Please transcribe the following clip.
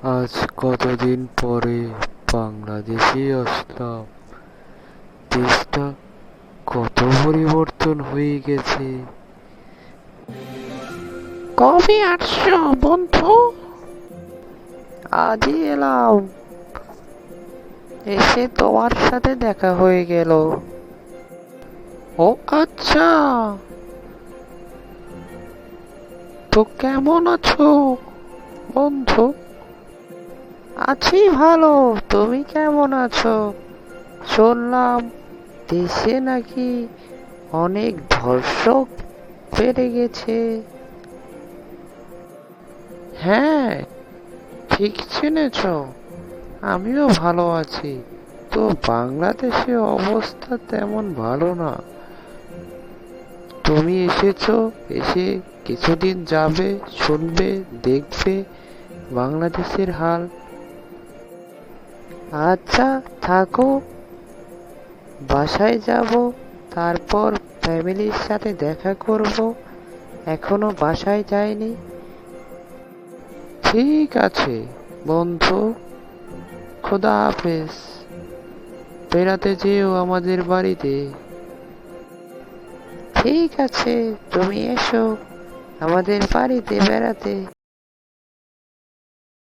আজ কতদিন পরে বাংলাদেশে আসলাম। দেশটা কত পরিবর্তন হয়ে গেছে। কবে আসছো বন্ধু? আজই এলাম, এসে তোমার সাথে দেখা হয়ে গেল। ও আচ্ছা, তো কেমন আছো বন্ধু? আছি ভালো, তুমি কেমন আছো? শুনলাম দেশে নাকি অনেক ধর্ষক বেড়ে গেছে। হ্যাঁ, ঠিক চিনেছ। আমিও ভালো আছি। তো বাংলাদেশে অবস্থা তেমন ভালো না। তুমি এসেছো, এসে কিছুদিন যাবে, শুনবে, দেখবে বাংলাদেশের হাল। আচ্ছা, থাকো, বাসায় যাব, তারপর ফ্যামিলির সাথে দেখা করব। এখনো বাসায় যাইনি। ঠিক আছে বন্ধু, খোদা হাফেজ। বেড়াতে যেও আমাদের বাড়িতে। ঠিক আছে, তুমি এসো আমাদের বাড়িতে বেড়াতে।